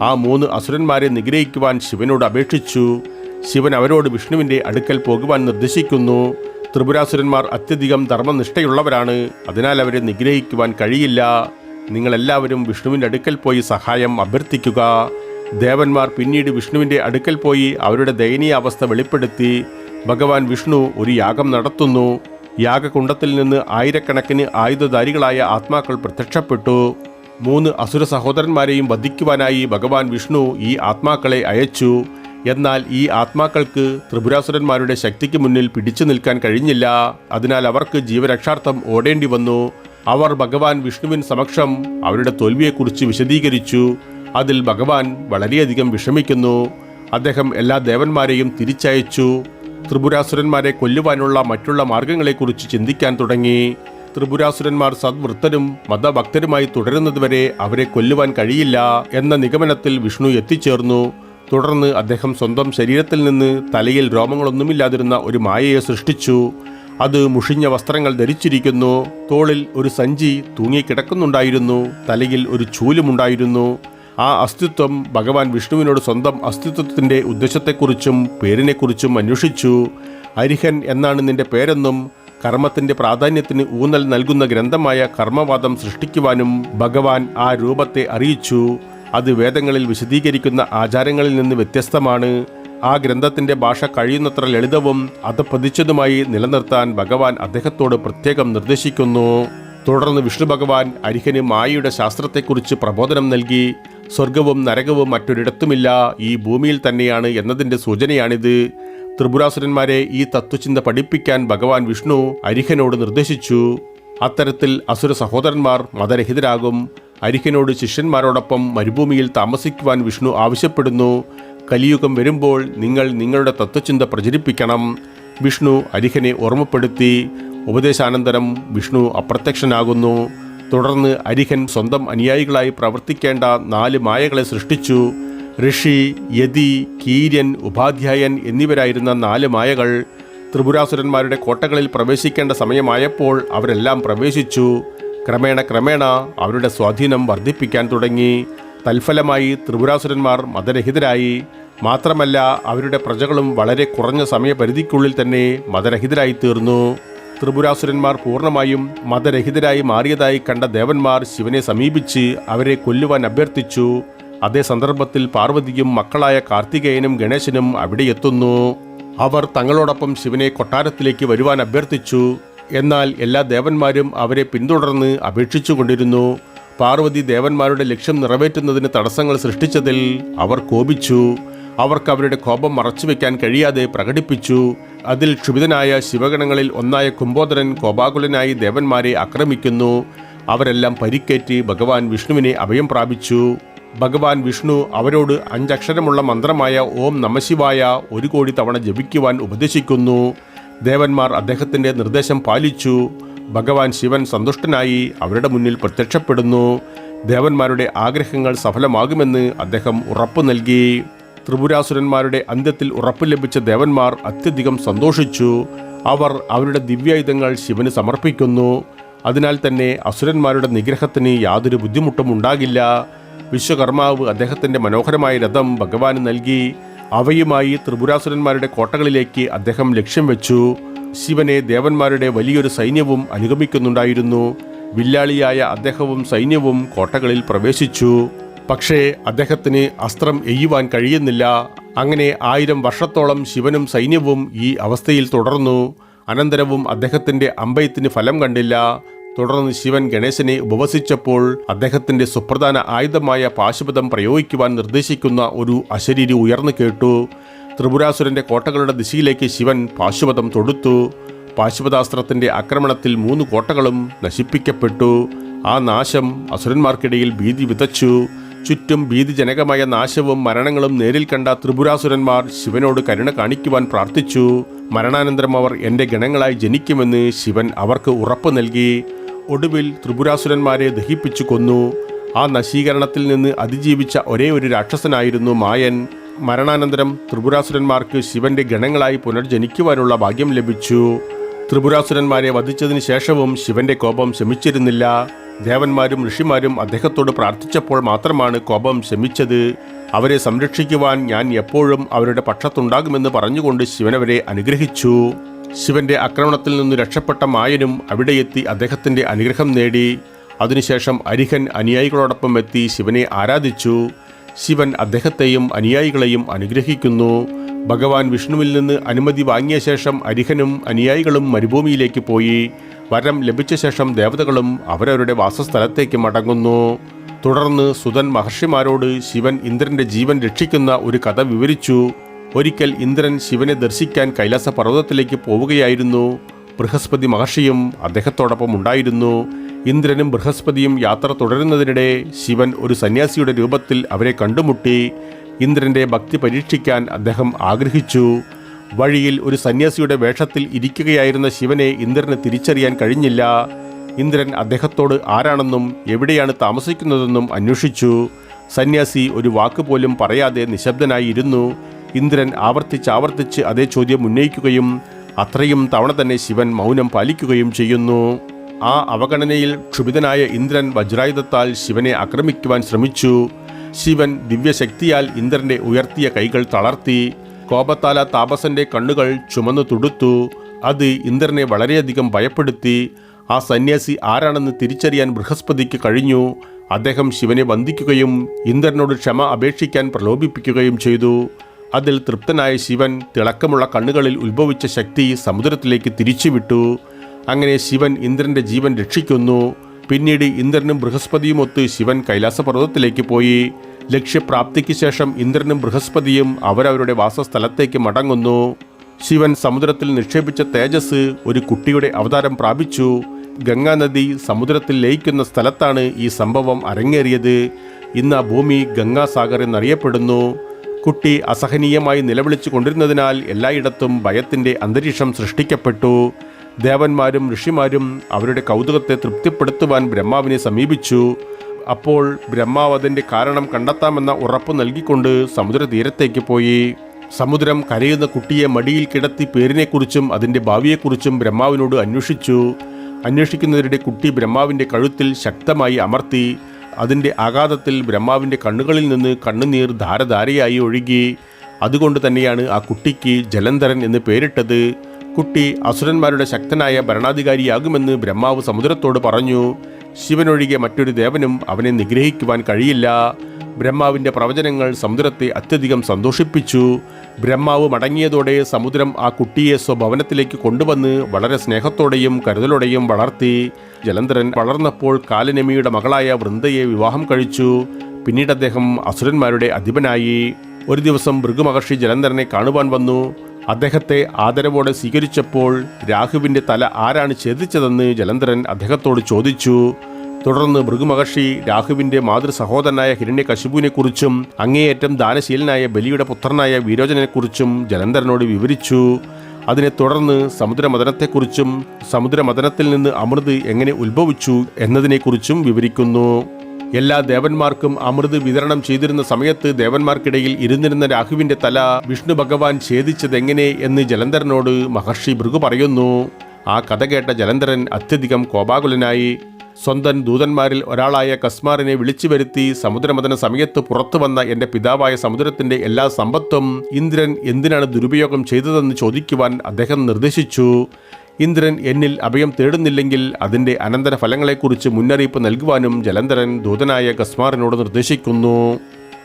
ആ 3 അസുരന്മാരെ നിഗ്രഹിക്കുവാൻ ശിവനോട് അപേക്ഷിച്ചു. ശിവൻ അവരോട് വിഷ്ണുവിൻ്റെ അടുക്കൽ പോകുവാൻ നിർദ്ദേശിക്കുന്നു. ത്രിപുരാസുരന്മാർ അത്യധികം ധർമ്മനിഷ്ഠയുള്ളവരാണ്. അതിനാൽ അവരെ നിഗ്രഹിക്കുവാൻ കഴിയില്ല. നിങ്ങളെല്ലാവരും വിഷ്ണുവിൻ്റെ അടുക്കൽ പോയി സഹായം അഭ്യർത്ഥിക്കുക. ദേവന്മാർ പിന്നീട് വിഷ്ണുവിൻ്റെ അടുക്കൽ പോയി അവരുടെ ദയനീയ അവസ്ഥ വെളിപ്പെടുത്തി. ഭഗവാൻ വിഷ്ണു ഒരു യാഗം നടത്തുന്നു. യാഗകുണ്ഡത്തിൽ നിന്ന് ആയിരക്കണക്കിന് ആയുധധാരികളായ ആത്മാക്കൾ പ്രത്യക്ഷപ്പെട്ടു. 3 അസുര സഹോദരന്മാരെയും വധിക്കുവാനായി ഭഗവാൻ വിഷ്ണു ഈ ആത്മാക്കളെ അയച്ചു. എന്നാൽ ഈ ആത്മാക്കൾക്ക് ത്രിപുരാസുരന്മാരുടെ ശക്തിക്ക് മുന്നിൽ പിടിച്ചു നിൽക്കാൻ കഴിഞ്ഞില്ല. അതിനാൽ അവർക്ക് ജീവരക്ഷാർത്ഥം ഓടേണ്ടി വന്നു. അവർ ഭഗവാൻ വിഷ്ണുവിൻ സമക്ഷം അവരുടെ തോൽവിയെക്കുറിച്ച് വിശദീകരിച്ചു. അതിൽ ഭഗവാൻ വളരെയധികം വിഷമിക്കുന്നു. അദ്ദേഹം എല്ലാ ദേവന്മാരെയും തിരിച്ചയച്ചു. ത്രിപുരാസുരന്മാരെ കൊല്ലുവാനുള്ള മറ്റുള്ള മാർഗങ്ങളെക്കുറിച്ച് ചിന്തിക്കാൻ തുടങ്ങി. ത്രിപുരാസുരന്മാർ സദ്വൃത്തരും മതഭക്തരുമായി തുടരുന്നതുവരെ അവരെ കൊല്ലുവാൻ കഴിയില്ല എന്ന നിഗമനത്തിൽ വിഷ്ണു എത്തിച്ചേർന്നു. തുടർന്ന് അദ്ദേഹം സ്വന്തം ശരീരത്തിൽ നിന്ന് തലയിൽ രോമങ്ങളൊന്നുമില്ലാതിരുന്ന ഒരു മായയെ സൃഷ്ടിച്ചു. അത് മുഷിഞ്ഞ വസ്ത്രങ്ങൾ ധരിച്ചിരിക്കുന്നു. തോളിൽ ഒരു സഞ്ചി തൂങ്ങിക്കിടക്കുന്നുണ്ടായിരുന്നു. തലയിൽ ഒരു ചൂലുമുണ്ടായിരുന്നു. ആ അസ്തിത്വം ഭഗവാൻ വിഷ്ണുവിനോട് സ്വന്തം അസ്തിത്വത്തിൻ്റെ ഉദ്ദേശത്തെക്കുറിച്ചും പേരിനെക്കുറിച്ചും അന്വേഷിച്ചു. അരിഹൻ എന്നാണ് നിന്റെ പേരെന്നും കർമ്മത്തിൻ്റെ പ്രാധാന്യത്തിന് ഊന്നൽ നൽകുന്ന ഗ്രന്ഥമായ കർമ്മവാദം സൃഷ്ടിക്കുവാനും ഭഗവാൻ ആ രൂപത്തെ അറിയിച്ചു. അത് വേദങ്ങളിൽ വിശദീകരിക്കുന്ന ആചാരങ്ങളിൽ നിന്ന് വ്യത്യസ്തമാണ്. ആ ഗ്രന്ഥത്തിൻ്റെ ഭാഷ കഴിയുന്നത്ര ലളിതവും അധപ്പതിച്ചതുമായി നിലനിർത്താൻ ഭഗവാൻ അദ്ദേഹത്തോട് പ്രത്യേകം നിർദ്ദേശിക്കുന്നു. തുടർന്ന് വിഷ്ണു ഭഗവാൻ അരിഹന് മായയുടെ ശാസ്ത്രത്തെക്കുറിച്ച് പ്രബോധനം നൽകി. സ്വർഗവും നരകവും മറ്റൊരിടത്തുമില്ല, ഈ ഭൂമിയിൽ തന്നെയാണ് എന്നതിൻ്റെ സൂചനയാണിത്. ത്രിപുരാസുരന്മാരെ ഈ തത്വചിന്ത പഠിപ്പിക്കാൻ ഭഗവാൻ വിഷ്ണു അരിഹനോട് നിർദ്ദേശിച്ചു. അത്തരത്തിൽ അസുര സഹോദരന്മാർ മതരഹിതരാകും. അരിഹനോട് ശിഷ്യന്മാരോടൊപ്പം മരുഭൂമിയിൽ താമസിക്കുവാൻ വിഷ്ണു ആവശ്യപ്പെടുന്നു. കലിയുഗം വരുമ്പോൾ നിങ്ങൾ നിങ്ങളുടെ തത്വചിന്ത പ്രചരിപ്പിക്കണം. വിഷ്ണു അരിഹനെ ഓർമ്മപ്പെടുത്തി. ഉപദേശാനന്തരം വിഷ്ണു അപ്രത്യക്ഷനാകുന്നു. തുടർന്ന് അരിഹൻ സ്വന്തം അനുയായികളായി പ്രവർത്തിക്കേണ്ട 4 മായകളെ സൃഷ്ടിച്ചു. ഋഷി, യതി, കീര്യൻ, ഉപാധ്യായൻ എന്നിവരായിരുന്ന 4 മായകൾ. ത്രിപുരാസുരന്മാരുടെ കോട്ടകളിൽ പ്രവേശിക്കേണ്ട സമയമായപ്പോൾ അവരെല്ലാം പ്രവേശിച്ചു. ക്രമേണ അവരുടെ സ്വാധീനം വർദ്ധിപ്പിക്കാൻ തുടങ്ങി. തൽഫലമായി ത്രിപുരാസുരന്മാർ മതരഹിതരായി. മാത്രമല്ല അവരുടെ പ്രജകളും വളരെ കുറഞ്ഞ സമയപരിധിക്കുള്ളിൽ തന്നെ മതരഹിതരായിത്തീർന്നു. ത്രിപുരാസുരന്മാർ പൂർണ്ണമായും മതരഹിതരായി മാറിയതായി കണ്ട ദേവന്മാർ ശിവനെ സമീപിച്ച് അവരെ കൊല്ലുവാൻ അഭ്യർത്ഥിച്ചു. അതേ സന്ദർഭത്തിൽ പാർവതിയും മക്കളായ കാർത്തികേയനും ഗണേശനും അവിടെ എത്തുന്നു. അവർ തങ്ങളോടൊപ്പം ശിവനെ കൊട്ടാരത്തിലേക്ക് വരുവാൻ അഭ്യർത്ഥിച്ചു. എന്നാൽ എല്ലാ ദേവന്മാരും അവരെ പിന്തുടർന്ന് അപേക്ഷിച്ചുകൊണ്ടിരുന്നു. പാർവതി ദേവന്മാരുടെ ലക്ഷ്യം നിറവേറ്റുന്നതിന് തടസ്സങ്ങൾ സൃഷ്ടിച്ചതിൽ അവർ കോപിച്ചു. അവർക്ക് അവരുടെ കോപം മറച്ചുവെക്കാൻ കഴിയാതെ പ്രകടിപ്പിച്ചു. അതിൽ ക്ഷുഭിതനായ ശിവഗണങ്ങളിൽ ഒന്നായ കുംഭോദരൻ കോപാകുലനായി ദേവന്മാരെ ആക്രമിക്കുന്നു. അവരെല്ലാം പരിക്കേറ്റ് ഭഗവാൻ വിഷ്ണുവിനെ അഭയം പ്രാപിച്ചു. ഭഗവാൻ വിഷ്ണു അവരോട് 5 അക്ഷരമുള്ള മന്ത്രമായ ഓം നമഃശിവായ 1 കോടി തവണ ജപിക്കുവാൻ ഉപദേശിക്കുന്നു. ദേവന്മാർ അദ്ദേഹത്തിൻ്റെ നിർദ്ദേശം പാലിച്ചു. ഭഗവാൻ ശിവൻ സന്തുഷ്ടനായി അവരുടെ മുന്നിൽ പ്രത്യക്ഷപ്പെടുന്നു. ദേവന്മാരുടെ ആഗ്രഹങ്ങൾ സഫലമാകുമെന്ന് അദ്ദേഹം ഉറപ്പു നൽകി. ത്രിപുരാസുരന്മാരുടെ അന്ത്യത്തിൽ ഉറപ്പു ലഭിച്ച ദേവന്മാർ അത്യധികം സന്തോഷിച്ചു. അവർ അവരുടെ ദിവ്യായുധങ്ങൾ ശിവന് സമർപ്പിക്കുന്നു. അതിനാൽ തന്നെ അസുരന്മാരുടെ നിഗ്രഹത്തിന് യാതൊരു ബുദ്ധിമുട്ടും ഉണ്ടാകില്ല. വിശ്വകർമാവ് അദ്ദേഹത്തിൻ്റെ മനോഹരമായ രഥം ഭഗവാന് നൽകി. അവയുമായി ത്രിപുരാസുരന്മാരുടെ കോട്ടകളിലേക്ക് അദ്ദേഹം ലക്ഷ്യം വെച്ചു. ശിവനെ ദേവന്മാരുടെ വലിയൊരു സൈന്യവും അനുഗമിക്കുന്നുണ്ടായിരുന്നു. വില്ലാളിയായ അദ്ദേഹവും സൈന്യവും കോട്ടകളിൽ പ്രവേശിച്ചു. പക്ഷേ അദ്ദേഹത്തിന് അസ്ത്രം എയ്യുവാൻ കഴിയുന്നില്ല. അങ്ങനെ 1000 വർഷത്തോളം ശിവനും സൈന്യവും ഈ അവസ്ഥയിൽ തുടർന്നു. അനന്തരവും അദ്ദേഹത്തിൻ്റെ അമ്പയത്തിന് ഫലം കണ്ടില്ല. തുടർന്ന് ശിവൻ ഗണേശനെ ഉപവസിച്ചപ്പോൾ അദ്ദേഹത്തിൻ്റെ സുപ്രധാന ആയുധമായ പാശുപതം പ്രയോഗിക്കുവാൻ നിർദ്ദേശിക്കുന്ന ഒരു അശരീരി ഉയർന്നു കേട്ടു. ത്രിപുരാസുരൻ്റെ കോട്ടകളുടെ ദിശയിലേക്ക് ശിവൻ പാശുപതം തൊടുത്തു. പാശുപതാസ്ത്രത്തിൻ്റെ ആക്രമണത്തിൽ 3 കോട്ടകളും നശിപ്പിക്കപ്പെട്ടു. ആ നാശം അസുരന്മാർക്കിടയിൽ ഭീതി വിതച്ചു. ചുറ്റും ഭീതിജനകമായ നാശവും മരണങ്ങളും നേരിൽ കണ്ട ത്രിപുരാസുരന്മാർ ശിവനോട് കരുണ കാണിക്കുവാൻ പ്രാർത്ഥിച്ചു. മരണാനന്തരം അവർ എൻ്റെ ഗണങ്ങളായി ജനിക്കുമെന്ന് ശിവൻ അവർക്ക് ഉറപ്പ് നൽകി. ഒടുവിൽ ത്രിപുരാസുരന്മാരെ ദഹിപ്പിച്ചു കൊന്നു. ആ നശീകരണത്തിൽ നിന്ന് അതിജീവിച്ച ഒരേ ഒരു രാക്ഷസനായിരുന്നു മായൻ. മരണാനന്തരം ത്രിപുരാസുരന്മാർക്ക് ശിവന്റെ ഗണങ്ങളായി പുനർജനിക്കുവാനുള്ള ഭാഗ്യം ലഭിച്ചു. ത്രിപുരാസുരന്മാരെ വധിച്ചതിന് ശേഷവും ശിവന്റെ കോപം ശമിച്ചിരുന്നില്ല. ദേവന്മാരും ഋഷിമാരും അദ്ദേഹത്തോട് പ്രാർത്ഥിച്ചപ്പോൾ മാത്രമാണ് കോപം ശമിച്ചത്. അവരെ സംരക്ഷിക്കുവാൻ ഞാൻ എപ്പോഴും അവരുടെ പക്ഷത്തുണ്ടാകുമെന്ന് പറഞ്ഞുകൊണ്ട് ശിവനവരെ അനുഗ്രഹിച്ചു. ശിവന്റെ ആക്രമണത്തിൽ നിന്ന് രക്ഷപ്പെട്ട മായനും അവിടെയെത്തി അദ്ദേഹത്തിൻ്റെ അനുഗ്രഹം നേടി. അതിനുശേഷം അരിഹൻ അനുയായികളോടൊപ്പം എത്തി ശിവനെ ആരാധിച്ചു. ശിവൻ അദ്ദേഹത്തെയും അനുയായികളെയും അനുഗ്രഹിക്കുന്നു. ഭഗവാൻ വിഷ്ണുവിൽ നിന്ന് അനുമതി വാങ്ങിയ ശേഷം അരിഹനും അനുയായികളും മരുഭൂമിയിലേക്ക് പോയി. വരം ലഭിച്ച ശേഷം ദേവതകളും അവരവരുടെ വാസസ്ഥലത്തേക്ക് മടങ്ങുന്നു. തുടർന്ന് സുതൻ മഹർഷിമാരോട് ശിവൻ ഇന്ദ്രന്റെ ജീവൻ രക്ഷിക്കുന്ന ഒരു കഥ വിവരിച്ചു. ഒരിക്കൽ ഇന്ദ്രൻ ശിവനെ ദർശിക്കാൻ കൈലാസ പർവ്വതത്തിലേക്ക് പോവുകയായിരുന്നു. ബൃഹസ്പതി മഹർഷിയും അദ്ദേഹത്തോടൊപ്പം ഉണ്ടായിരുന്നു. ഇന്ദ്രനും ബൃഹസ്പതിയും യാത്ര തുടരുന്നതിനിടെ ശിവൻ ഒരു സന്യാസിയുടെ രൂപത്തിൽ അവരെ കണ്ടുമുട്ടി. ഇന്ദ്രന്റെ ഭക്തി പരീക്ഷിക്കാൻ അദ്ദേഹം ആഗ്രഹിച്ചു. വഴിയിൽ ഒരു സന്യാസിയുടെ വേഷത്തിൽ ഇരിക്കുകയായിരുന്ന ശിവനെ ഇന്ദ്രന് തിരിച്ചറിയാൻ കഴിഞ്ഞില്ല. ഇന്ദ്രൻ അദ്ദേഹത്തോട് ആരാണെന്നും എവിടെയാണ് താമസിക്കുന്നതെന്നും അന്വേഷിച്ചു. സന്യാസി ഒരു വാക്കുപോലും പറയാതെ നിശബ്ദനായിരുന്നു. ഇന്ദ്രൻ ആവർത്തിച്ച് അതേ ചോദ്യം ഉന്നയിക്കുകയും അത്രയും തവണ തന്നെ ശിവൻ മൗനം പാലിക്കുകയും ചെയ്യുന്നു. ആ അവഗണനയിൽ ക്ഷുഭിതനായ ഇന്ദ്രൻ വജ്രായുധത്താൽ ശിവനെ ആക്രമിക്കുവാൻ ശ്രമിച്ചു. ശിവൻ ദിവ്യശക്തിയാൽ ഇന്ദ്രന്റെ ഉയർത്തിയ കൈകൾ തളർത്തി. കോപത്താല താപസന്റെ കണ്ണുകൾ ചുമന്നു തുടുത്തു. അത് ഇന്ദ്രനെ വളരെയധികം ഭയപ്പെടുത്തി. ആ സന്യാസി ആരാണെന്ന് തിരിച്ചറിയാൻ ബൃഹസ്പതിക്ക് കഴിഞ്ഞു. അദ്ദേഹം ശിവനെ വന്ദിക്കുകയും ഇന്ദ്രനോട് ക്ഷമ അപേക്ഷിക്കാൻ പ്രലോഭിപ്പിക്കുകയും ചെയ്തു. അതിൽ തൃപ്തനായ ശിവൻ തിളക്കമുള്ള കണ്ണുകളിൽ ഉത്ഭവിച്ച ശക്തി സമുദ്രത്തിലേക്ക് തിരിച്ചുവിട്ടു. അങ്ങനെ ശിവൻ ഇന്ദ്രന്റെ ജീവൻ രക്ഷിക്കുന്നു. പിന്നീട് ഇന്ദ്രനും ബൃഹസ്പതിയുമൊത്ത് ശിവൻ കൈലാസപർവ്വതത്തിലേക്ക് പോയി. ലക്ഷ്യപ്രാപ്തിക്ക് ശേഷം ഇന്ദ്രനും ബൃഹസ്പതിയും അവരവരുടെ വാസസ്ഥലത്തേക്ക് മടങ്ങുന്നു. ശിവൻ സമുദ്രത്തിൽ നിക്ഷേപിച്ച തേജസ് ഒരു കുട്ടിയുടെ അവതാരം പ്രാപിച്ചു. ഗംഗാനദി സമുദ്രത്തിൽ ലയിക്കുന്ന സ്ഥലത്താണ് ഈ സംഭവം അരങ്ങേറിയത്. ഇന്ന് ആ ഭൂമി ഗംഗാസാഗർ എന്നറിയപ്പെടുന്നു. കുട്ടി അസഹനീയമായി നിലവിളിച്ചു കൊണ്ടിരുന്നതിനാൽ എല്ലായിടത്തും ഭയത്തിൻ്റെ അന്തരീക്ഷം സൃഷ്ടിക്കപ്പെട്ടു. ദേവന്മാരും ഋഷിമാരും അവരുടെ കൗതുകത്തെ തൃപ്തിപ്പെടുത്തുവാൻ ബ്രഹ്മാവിനെ സമീപിച്ചു. അപ്പോൾ ബ്രഹ്മാവ് അതിൻ്റെ കാരണം കണ്ടെത്താമെന്ന ഉറപ്പ് നൽകിക്കൊണ്ട് സമുദ്രതീരത്തേക്ക് പോയി. സമുദ്രം കരയുന്ന കുട്ടിയെ മടിയിൽ കിടത്തി പേരിനെക്കുറിച്ചും അതിൻ്റെ ഭാവിയെക്കുറിച്ചും ബ്രഹ്മാവിനോട് അന്വേഷിച്ചു. അന്വേഷിക്കുന്നതിനിടെ കുട്ടി ബ്രഹ്മാവിൻ്റെ കഴുത്തിൽ ശക്തമായി അമർത്തി. അതിൻ്റെ ആഘാതത്തിൽ ബ്രഹ്മാവിൻ്റെ കണ്ണുകളിൽ നിന്ന് കണ്ണുനീർ ധാരധാരയായി ഒഴുകി. അതുകൊണ്ട് തന്നെയാണ് ആ കുട്ടിക്ക് ജലന്ധരൻ എന്ന് പേരിട്ടത്. കുട്ടി അസുരന്മാരുടെ ശക്തനായ ഭരണാധികാരിയാകുമെന്ന് ബ്രഹ്മാവ് സമുദ്രത്തോട് പറഞ്ഞു. ശിവനൊഴികെ മറ്റൊരു ദേവനും അവനെ നിഗ്രഹിക്കുവാൻ കഴിയില്ല. ബ്രഹ്മാവിൻ്റെ പ്രവചനങ്ങൾ സമുദ്രത്തെ അത്യധികം സന്തോഷിപ്പിച്ചു. ബ്രഹ്മാവ് മടങ്ങിയതോടെ സമുദ്രം ആ കുട്ടിയെ സ്വഭവനത്തിലേക്ക് കൊണ്ടുവന്ന് വളരെ സ്നേഹത്തോടെയും കരുതലോടെയും വളർത്തി. ജലന്ധരൻ വളർന്നപ്പോൾ കാലനമിയുടെ മകളായ വൃന്ദയെ വിവാഹം കഴിച്ചു. പിന്നീട് അദ്ദേഹം അസുരന്മാരുടെ അധിപനായി. ഒരു ദിവസം ഭൃഗുമഹർഷി ജലന്ധരനെ കാണുവാൻ വന്നു. അദ്ദേഹത്തെ ആദരവോടെ സ്വീകരിച്ചപ്പോൾ രാഹുവിൻ്റെ തല ആരാണ് ഛേദിച്ചതെന്ന് ജലന്ധരൻ അദ്ദേഹത്തോട് ചോദിച്ചു. തുടർന്ന് ഭൃഗുമഹർഷി രാഹുവിൻ്റെ മാതൃ സഹോദരനായ ഹിരണ്യകശിപുവിനെക്കുറിച്ചും അങ്ങേയറ്റം ദാനശീലനായ ബലിയുടെ പുത്രനായ വീരോചനെക്കുറിച്ചും ജലന്ധരനോട് വിവരിച്ചു. അതിനെ തുടർന്ന് സമുദ്രമഥനത്തെക്കുറിച്ചും സമുദ്രമഥനത്തിൽ നിന്ന് അമൃത് എങ്ങനെ ഉത്ഭവിച്ചു എന്നതിനെക്കുറിച്ചും വിവരിക്കുന്നു. എല്ലാ ദേവന്മാർക്കും അമൃത് വിതരണം ചെയ്തിരുന്ന സമയത്ത് ദേവന്മാർക്കിടയിൽ ഇരുന്നിരുന്ന രാഹുവിൻ്റെ തല വിഷ്ണു ഭഗവാൻ ഛേദിച്ചതെങ്ങനെ എന്ന് ജലന്ധരനോട് മഹർഷി ഭൃഗു പറയുന്നു. ആ കഥ കേട്ട ജലന്ധരൻ അത്യധികം കോപാകുലനായി. സ്വന്തം ദൂതന്മാരിൽ ഒരാളായ കസ്മാറിനെ വിളിച്ചു വരുത്തി സമുദ്രമഥന സമയത്ത് പുറത്തു വന്ന എൻ്റെ പിതാവായ സമുദ്രത്തിൻ്റെ എല്ലാ സമ്പത്തും ഇന്ദ്രൻ എന്തിനാണ് ദുരുപയോഗം ചെയ്തതെന്ന് ചോദിക്കുവാൻ അദ്ദേഹം നിർദ്ദേശിച്ചു. ഇന്ദ്രൻ എന്നിൽ അഭയം തേടുന്നില്ലെങ്കിൽ അതിൻ്റെ അനന്തരഫലങ്ങളെക്കുറിച്ച് മുന്നറിയിപ്പ് നൽകുവാനും ജലന്ധരൻ ദൂതനായ കസ്മാറിനോട് നിർദ്ദേശിക്കുന്നു.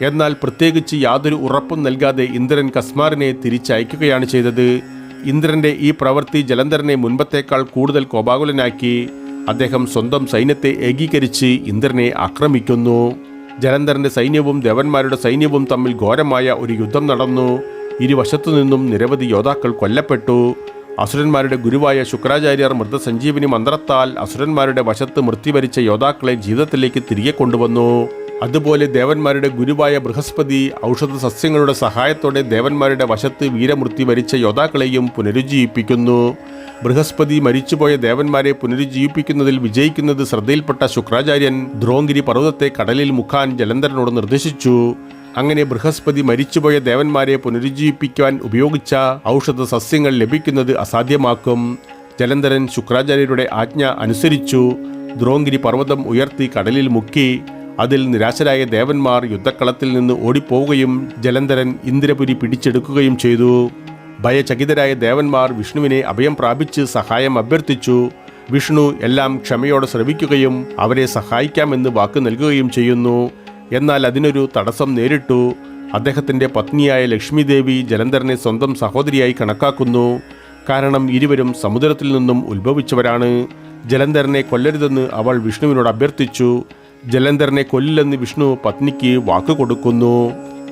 എന്നാൽ പ്രത്യേകിച്ച് യാതൊരു ഉറപ്പും നൽകാതെ ഇന്ദ്രൻ കസ്മാറിനെ തിരിച്ചയക്കുകയാണ് ചെയ്തത്. ഇന്ദ്രൻ്റെ ഈ പ്രവൃത്തി ജലന്ധരനെ മുൻപത്തേക്കാൾ കൂടുതൽ കോപാകുലനാക്കി. അദ്ദേഹം സ്വന്തം സൈന്യത്തെ ഏകീകരിച്ച് ഇന്ദ്രനെ ആക്രമിക്കുന്നു. ജലന്ധരൻ്റെ സൈന്യവും ദേവന്മാരുടെ സൈന്യവും തമ്മിൽ ഘോരമായ ഒരു യുദ്ധം നടന്നു. ഇരുവശത്തു നിന്നും നിരവധി യോദ്ധാക്കൾ കൊല്ലപ്പെട്ടു. അസുരന്മാരുടെ ഗുരുവായ ശുക്രാചാര്യർ മൃതസഞ്ജീവനി മന്ത്രത്താൽ അസുരന്മാരുടെ വശത്ത് മൃത്യുവരിച്ച യോദ്ധാക്കളെ ജീവിതത്തിലേക്ക് തിരികെ കൊണ്ടുവന്നു. അതുപോലെ ദേവന്മാരുടെ ഗുരുവായ ബൃഹസ്പതി ഔഷധ സസ്യങ്ങളുടെ സഹായത്തോടെ ദേവന്മാരുടെ വശത്ത് വീരമൃത്യു വരിച്ച യോദ്ധാക്കളെയും പുനരുജ്ജീവിപ്പിക്കുന്നു. ബൃഹസ്പതി മരിച്ചുപോയ ദേവന്മാരെ പുനരുജ്ജീവിപ്പിക്കുന്നതിൽ വിജയിക്കുന്നത് ശ്രദ്ധയിൽപ്പെട്ട ശുക്രാചാര്യൻ ദ്രോങ്കിരി പർവ്വതത്തെ കടലിൽ മുക്കാൻ ജലന്ധരനോട് നിർദ്ദേശിച്ചു. അങ്ങനെ ബൃഹസ്പതി മരിച്ചുപോയ ദേവന്മാരെ പുനരുജ്ജീവിപ്പിക്കാൻ ഉപയോഗിച്ച ഔഷധ സസ്യങ്ങൾ ലഭിക്കുന്നത് അസാധ്യമാക്കും. ജലന്ധരൻ ശുക്രാചാര്യരുടെ ആജ്ഞ അനുസരിച്ചു. ദ്രോങ്കിരി പർവ്വതം ഉയർത്തി കടലിൽ മുക്കി. അതിൽ നിരാശരായ ദേവന്മാർ യുദ്ധക്കളത്തിൽ നിന്ന് ഓടിപ്പോവുകയും ജലന്ധരൻ ഇന്ദ്രപുരി പിടിച്ചെടുക്കുകയും ചെയ്തു. ഭയചകിതരായ ദേവന്മാർ വിഷ്ണുവിനെ അഭയം പ്രാപിച്ച് സഹായം അഭ്യർത്ഥിച്ചു. വിഷ്ണു എല്ലാം ക്ഷമയോടെ ശ്രവിക്കുകയും അവരെ സഹായിക്കാമെന്ന് വാക്ക് നൽകുകയും ചെയ്യുന്നു. എന്നാൽ അതിനൊരു തടസ്സം നേരിട്ടു. അദ്ദേഹത്തിൻ്റെ പത്നിയായ ലക്ഷ്മിദേവി ജലന്ധരനെ സ്വന്തം സഹോദരിയായി കണക്കാക്കുന്നു. കാരണം ഇരുവരും സമുദ്രത്തിൽ നിന്നും ഉത്ഭവിച്ചവരാണ്. ജലന്ധരനെ കൊല്ലരുതെന്ന് അവൾ വിഷ്ണുവിനോട് അഭ്യർത്ഥിച്ചു. ജലന്ധരനെ കൊല്ലില്ലെന്ന് വിഷ്ണു പത്നിക്ക് വാക്ക് കൊടുക്കുന്നു.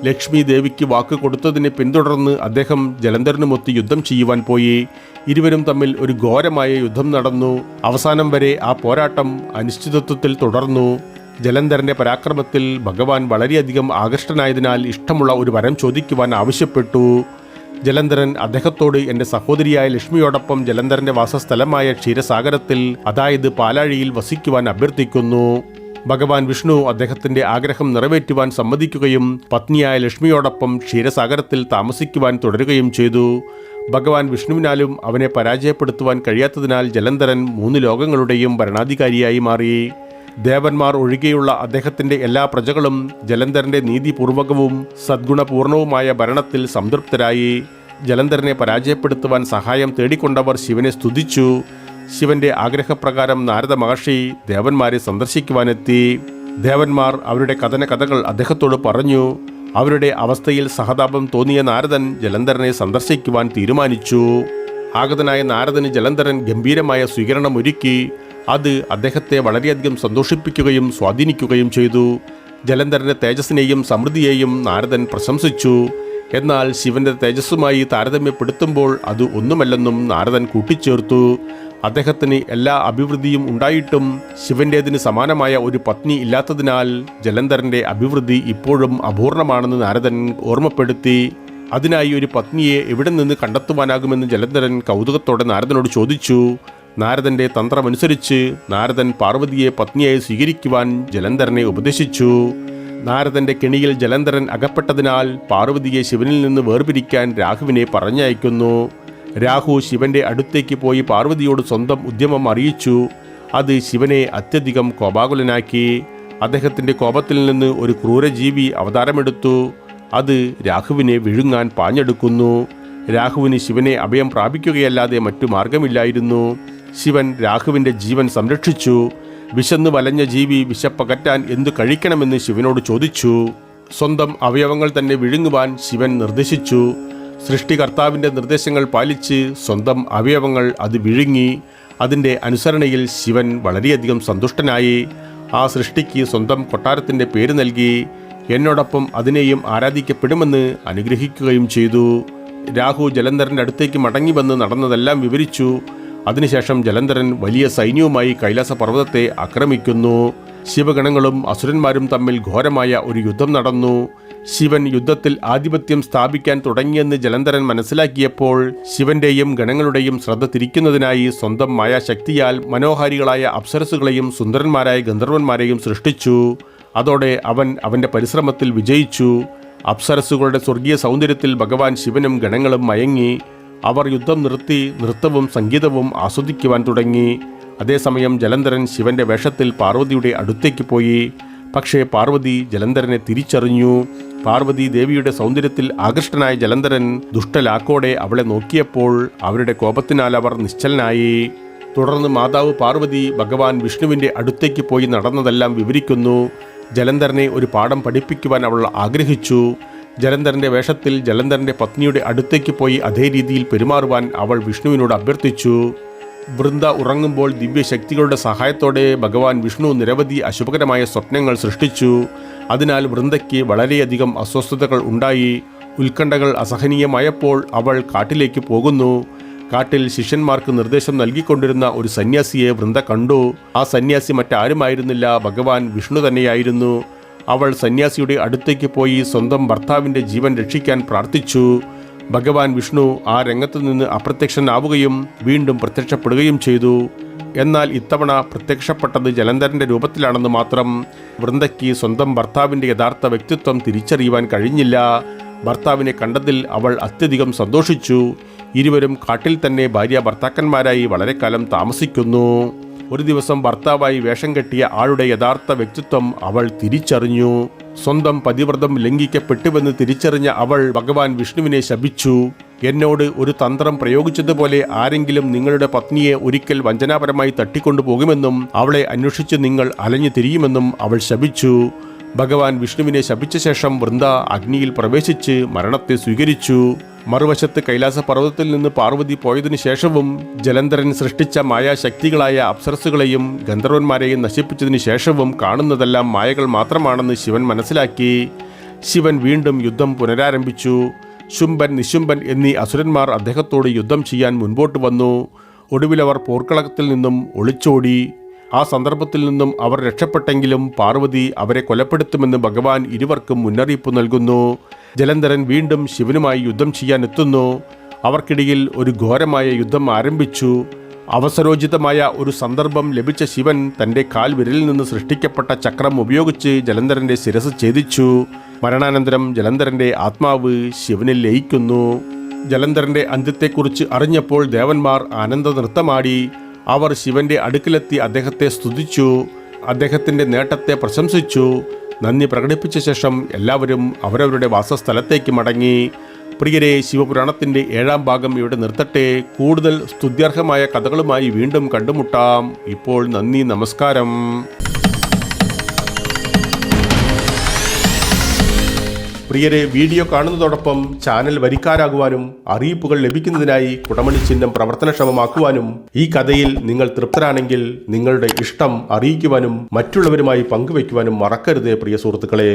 ലക്ഷ്മി ദേവിക്ക് വാക്ക് കൊടുത്തതിനെ പിന്തുടർന്ന് അദ്ദേഹം ജലന്ധരനുമൊത്ത് യുദ്ധം ചെയ്യുവാൻ പോയി. ഇരുവരും തമ്മിൽ ഒരു ഘോരമായ യുദ്ധം നടന്നു. അവസാനം വരെ ആ പോരാട്ടം അനിശ്ചിതത്വത്തിൽ തുടർന്നു. ജലന്ധരന്റെ പരാക്രമത്തിൽ ഭഗവാൻ വളരെയധികം ആകൃഷ്ടനായതിനാൽ ഇഷ്ടമുള്ള ഒരു വരം ചോദിക്കുവാൻ ആവശ്യപ്പെട്ടു. ജലന്ധരൻ അദ്ദേഹത്തോട് എൻ്റെ സഹോദരിയായ ലക്ഷ്മിയോടൊപ്പം ജലന്ധരന്റെ വാസസ്ഥലമായ ക്ഷീരസാഗരത്തിൽ, അതായത് പാലാഴിയിൽ വസിക്കുവാൻ അഭ്യർത്ഥിക്കുന്നു. ഭഗവാൻ വിഷ്ണു അദ്ദേഹത്തിന്റെ ആഗ്രഹം നിറവേറ്റുവാൻ സമ്മതിക്കുകയും പത്നിയായ ലക്ഷ്മിയോടൊപ്പം ക്ഷീരസാഗരത്തിൽ താമസിക്കുവാൻ തുടരുകയും ചെയ്തു. ഭഗവാൻ വിഷ്ണുവിനാലും അവനെ പരാജയപ്പെടുത്തുവാൻ കഴിയാത്തതിനാൽ ജലന്ധരൻ 3 ലോകങ്ങളുടെയും ഭരണാധികാരിയായി മാറി. ദേവന്മാർ ഒഴികെയുള്ള അദ്ദേഹത്തിന്റെ എല്ലാ പ്രജകളും ജലന്ധരന്റെ നീതിപൂർവകവും സദ്ഗുണപൂർണവുമായ ഭരണത്തിൽ സംതൃപ്തരായി. ജലന്ധരനെ പരാജയപ്പെടുത്തുവാൻ സഹായം തേടിക്കൊണ്ടവർ ശിവനെ സ്തുതിച്ചു. ശിവന്റെ ആഗ്രഹപ്രകാരം നാരദ മഹർഷി ദേവന്മാരെ സന്ദർശിക്കുവാനെത്തി. ദേവന്മാർ അവരുടെ കഥകൾ അദ്ദേഹത്തോട് പറഞ്ഞു. അവരുടെ അവസ്ഥയിൽ സഹതാപം തോന്നിയ നാരദൻ ജലന്ധരനെ സന്ദർശിക്കുവാൻ തീരുമാനിച്ചു. ആഗതനായ നാരദന് ജലന്ധരൻ ഗംഭീരമായ സ്വീകരണം ഒരുക്കി. അത് അദ്ദേഹത്തെ വളരെയധികം സന്തോഷിപ്പിക്കുകയും സ്വാധീനിക്കുകയും ചെയ്തു. ജലന്ധരന്റെ തേജസ്സിനെയും സമൃദ്ധിയെയും നാരദൻ പ്രശംസിച്ചു. എന്നാൽ ശിവന്റെ തേജസ്സുമായി താരതമ്യപ്പെടുത്തുമ്പോൾ അത് ഒന്നുമല്ലെന്നും നാരദൻ കൂട്ടിച്ചേർത്തു. അദ്ദേഹത്തിന് എല്ലാ അഭിവൃദ്ധിയും ഉണ്ടായിട്ടും ശിവന്റേതിന് സമാനമായ ഒരു പത്നി ഇല്ലാത്തതിനാൽ ജലന്ധരന്റെ അഭിവൃദ്ധി ഇപ്പോഴും അപൂർണമാണെന്ന് നാരദൻ ഓർമ്മപ്പെടുത്തി. അതിനായി ഒരു പത്നിയെ എവിടെ നിന്ന് കണ്ടെത്തുവാനാകുമെന്ന് ജലന്ധരൻ കൗതുകത്തോടെ നാരദനോട് ചോദിച്ചു. നാരദന്റെ തന്ത്രമനുസരിച്ച് നാരദൻ പാർവതിയെ പത്നിയായി സ്വീകരിക്കുവാൻ ജലന്ധരനെ ഉപദേശിച്ചു. നാരദന്റെ കെണിയിൽ ജലന്ധരൻ അകപ്പെട്ടതിനാൽ പാർവതിയെ ശിവനിൽ നിന്ന് വേർപിരിക്കാൻ രാഹുവിനെ പറഞ്ഞയക്കുന്നു. രാഹു ശിവന്റെ അടുത്തേക്ക് പോയി പാർവതിയോട് സ്വന്തം ഉദ്യമം അറിയിച്ചു. അത് ശിവനെ അത്യധികം കോപാകുലനാക്കി. അദ്ദേഹത്തിന്റെ കോപത്തിൽ നിന്ന് ഒരു ക്രൂരജീവി അവതാരമെടുത്തു. അത് രാഹുവിനെ വിഴുങ്ങാൻ പാഞ്ഞെടുക്കുന്നു. രാഹുവിന് ശിവനെ അഭയം പ്രാപിക്കുകയല്ലാതെ മറ്റു മാർഗമില്ലായിരുന്നു. ശിവൻ രാഹുവിൻ്റെ ജീവൻ സംരക്ഷിച്ചു. വിശന്നു വലഞ്ഞ ജീവി വിശപ്പകറ്റാൻ എന്തു കഴിക്കണമെന്ന് ശിവനോട് ചോദിച്ചു. സ്വന്തം അവയവങ്ങൾ തന്നെ വിഴുങ്ങുവാൻ ശിവൻ നിർദ്ദേശിച്ചു. സൃഷ്ടികർത്താവിൻ്റെ നിർദ്ദേശങ്ങൾ പാലിച്ച് സ്വന്തം അവയവങ്ങൾ അത് വിഴുങ്ങി. അതിൻ്റെ അനുസരണയിൽ ശിവൻ വളരെയധികം സന്തുഷ്ടനായി. ആ സൃഷ്ടിക്ക് സ്വന്തം കൊട്ടാരത്തിൻ്റെ പേര് നൽകി. എന്നോടൊപ്പം അതിനെയും ആരാധിക്കപ്പെടുമെന്ന് അനുഗ്രഹിക്കുകയും ചെയ്തു. രാഹു ജലന്ധരൻ്റെ അടുത്തേക്ക് മടങ്ങി വന്ന് നടന്നതെല്ലാം വിവരിച്ചു. അതിനുശേഷം ജലന്ധരൻ വലിയ സൈന്യവുമായി കൈലാസ പർവ്വതത്തെ ആക്രമിക്കുന്നു. ശിവഗണങ്ങളും അസുരന്മാരും തമ്മിൽ ഘോരമായ ഒരു യുദ്ധം നടന്നു. ശിവൻ യുദ്ധത്തിൽ ആധിപത്യം സ്ഥാപിക്കാൻ തുടങ്ങിയെന്ന് ജലന്ധരൻ മനസ്സിലാക്കിയപ്പോൾ ശിവന്റെയും ഗണങ്ങളുടെയും ശ്രദ്ധ തിരിക്കുന്നതിനായി സ്വന്തം മായാശക്തിയാൽ മനോഹാരികളായ അപ്സരസുകളെയും സുന്ദരന്മാരായ ഗന്ധർവന്മാരെയും സൃഷ്ടിച്ചു. അതോടെ അവൻ്റെ പരിശ്രമത്തിൽ വിജയിച്ചു. അപ്സരസുകളുടെ സ്വർഗീയ സൗന്ദര്യത്തിൽ ഭഗവാൻ ശിവനും ഗണങ്ങളും മയങ്ങി. അവർ യുദ്ധം നിർത്തി നൃത്തവും സംഗീതവും ആസ്വദിക്കുവാൻ തുടങ്ങി. അതേസമയം ജലന്ധരൻ ശിവന്റെ വേഷത്തിൽ പാർവതിയുടെ അടുത്തേക്ക് പോയി. പക്ഷേ പാർവതി ജലന്ധരനെ തിരിച്ചറിഞ്ഞു. പാർവതി ദേവിയുടെ സൗന്ദര്യത്തിൽ ആകൃഷ്ടനായ ജലന്ധരൻ ദുഷ്ടലാക്കോടെ അവളെ നോക്കിയപ്പോൾ അവരുടെ കോപത്തിനാൽ അവർ നിശ്ചലനായി. തുടർന്ന് മാതാവ് പാർവതി ഭഗവാൻ വിഷ്ണുവിൻ്റെ അടുത്തേക്ക് പോയി നടന്നതെല്ലാം വിവരിക്കുന്നു. ജലന്ധരനെ ഒരു പാഠം പഠിപ്പിക്കുവാൻ അവൾ ആഗ്രഹിച്ചു. ജലന്ധരൻ്റെ വേഷത്തിൽ ജലന്ധരൻ്റെ പത്നിയുടെ അടുത്തേക്ക് പോയി അതേ രീതിയിൽ പെരുമാറുവാൻ അവൾ വിഷ്ണുവിനോട് അഭ്യർത്ഥിച്ചു. വൃന്ദ ഉറങ്ങുമ്പോൾ ദിവ്യശക്തികളുടെ സഹായത്തോടെ ഭഗവാൻ വിഷ്ണു നിരവധി അശുഭകരമായ സ്വപ്നങ്ങൾ സൃഷ്ടിച്ചു. അതിനാൽ വൃന്ദയ്ക്ക് വളരെയധികം അസ്വസ്ഥതകൾ ഉണ്ടായി. ഉത്കണ്ഠകൾ അസഹനീയമായപ്പോൾ അവൾ കാട്ടിലേക്ക് പോകുന്നു. കാട്ടിൽ ശിഷ്യന്മാർക്ക് നിർദ്ദേശം നൽകിക്കൊണ്ടിരുന്ന ഒരു സന്യാസിയെ വൃന്ദ കണ്ടു. ആ സന്യാസി മറ്റാരുമായിരുന്നില്ല, ഭഗവാൻ വിഷ്ണു തന്നെയായിരുന്നു. അവൾ സന്യാസിയുടെ അടുത്തേക്ക് പോയി സ്വന്തം ഭർത്താവിൻ്റെ ജീവൻ രക്ഷിക്കാൻ പ്രാർത്ഥിച്ചു. ഭഗവാൻ വിഷ്ണു ആ രംഗത്തു നിന്ന് അപ്രത്യക്ഷനാവുകയും വീണ്ടും പ്രത്യക്ഷപ്പെടുകയും ചെയ്തു. എന്നാൽ ഇത്തവണ പ്രത്യക്ഷപ്പെട്ടത് ജലന്ധരൻ്റെ രൂപത്തിലാണെന്ന് മാത്രം. വൃന്ദയ്ക്ക് സ്വന്തം ഭർത്താവിൻ്റെ യഥാർത്ഥ വ്യക്തിത്വം തിരിച്ചറിയുവാൻ കഴിഞ്ഞില്ല. ഭർത്താവിനെ കണ്ടതിൽ അവൾ അത്യധികം സന്തോഷിച്ചു. ഇരുവരും കാട്ടിൽ തന്നെ ഭാര്യ ഭർത്താക്കന്മാരായി വളരെ കാലം താമസിക്കുന്നു. ഒരു ദിവസം ഭർത്താവായി വേഷം കെട്ടിയ ആളുടെ യഥാർത്ഥ വ്യക്തിത്വം അവൾ തിരിച്ചറിഞ്ഞു. സ്വന്തം പതിവ്രതം ലംഘിക്കപ്പെട്ടുവെന്ന് തിരിച്ചറിഞ്ഞ അവൾ ഭഗവാൻ വിഷ്ണുവിനെ ശപിച്ചു. എന്നോട് ഒരു തന്ത്രം പ്രയോഗിച്ചതുപോലെ ആരെങ്കിലും നിങ്ങളുടെ പത്നിയെ ഒരിക്കൽ വഞ്ചനാപരമായി തട്ടിക്കൊണ്ടുപോകുമെന്നും അവളെ അന്വേഷിച്ച് നിങ്ങൾ അലഞ്ഞു തിരിയുമെന്നും അവൾ ശപിച്ചു. ഭഗവാൻ വിഷ്ണുവിനെ ശപിച്ച ശേഷം വൃന്ദ അഗ്നിയിൽ പ്രവേശിച്ച് മരണത്തെ സ്വീകരിച്ചു. മറുവശത്ത് കൈലാസ പർവ്വതത്തിൽ നിന്ന് പാർവതി പോയതിനു ശേഷവും ജലന്ധരൻ സൃഷ്ടിച്ച മായാശക്തികളായ അപ്സരസുകളെയും ഗന്ധർവന്മാരെയും നശിപ്പിച്ചതിനു ശേഷവും കാണുന്നതെല്ലാം മായകൾ മാത്രമാണെന്ന് ശിവൻ മനസ്സിലാക്കി. ശിവൻ വീണ്ടും യുദ്ധം പുനരാരംഭിച്ചു. ശുംഭൻ, നിശുംഭൻ എന്നീ അസുരന്മാർ അദ്ദേഹത്തോട് യുദ്ധം ചെയ്യാൻ മുൻപോട്ട് വന്നു. ഒടുവിലവർ പോർക്കളത്തിൽ നിന്നും ഒളിച്ചോടി. ആ സന്ദർഭത്തിൽ നിന്നും അവർ രക്ഷപ്പെട്ടെങ്കിലും പാർവതി അവരെ കൊലപ്പെടുത്തുമെന്ന് ഭഗവാൻ ഇരുവർക്കും മുന്നറിയിപ്പ് നൽകുന്നു. ജലന്ധരൻ വീണ്ടും ശിവനുമായി യുദ്ധം ചെയ്യാനെത്തുന്നു. അവർക്കിടയിൽ ഒരു ഘോരമായ യുദ്ധം ആരംഭിച്ചു. അവസരോചിതമായ ഒരു സന്ദർഭം ലഭിച്ച ശിവൻ തൻ്റെ കാൽ വിരലിൽ നിന്ന് സൃഷ്ടിക്കപ്പെട്ട ചക്രം ഉപയോഗിച്ച് ജലന്ധരൻ്റെ ശിരസ് ഛേദിച്ചു. മരണാനന്തരം ജലന്ധരൻ്റെ ആത്മാവ് ശിവനിൽ ലയിക്കുന്നു. ജലന്ധരൻ്റെ അന്ത്യത്തെക്കുറിച്ച് അറിഞ്ഞപ്പോൾ ദേവന്മാർ ആനന്ദ നൃത്തമാടി. അവർ ശിവന്റെ അടുക്കിലെത്തി അദ്ദേഹത്തെ സ്തുതിച്ചു. അദ്ദേഹത്തിൻ്റെ നേട്ടത്തെ പ്രശംസിച്ചു. നന്ദി പ്രകടിപ്പിച്ച ശേഷം എല്ലാവരും അവരവരുടെ വാസസ്ഥലത്തേക്ക് മടങ്ങി. പ്രിയരെ, ശിവപുരാണത്തിൻ്റെ 7ാം ഭാഗം ഇവിടെ നിർത്തട്ടെ. കൂടുതൽ സ്തുത്യർഹമായ കഥകളുമായി വീണ്ടും കണ്ടുമുട്ടാം. ഇപ്പോൾ നന്ദി, നമസ്കാരം. പ്രിയരെ, വീഡിയോ കാണുന്നതോടൊപ്പം ചാനൽ വരിക്കാരാകുവാനും അറിയിപ്പുകൾ ലഭിക്കുന്നതിനായി കുടമണി ചിഹ്നം പ്രവർത്തനക്ഷമമാക്കുവാനും ഈ കഥയിൽ നിങ്ങൾ തൃപ്തരാണെങ്കിൽ നിങ്ങളുടെ ഇഷ്ടം അറിയിക്കുവാനും മറ്റുള്ളവരുമായി പങ്കുവയ്ക്കുവാനും മറക്കരുത് പ്രിയ സുഹൃത്തുക്കളെ.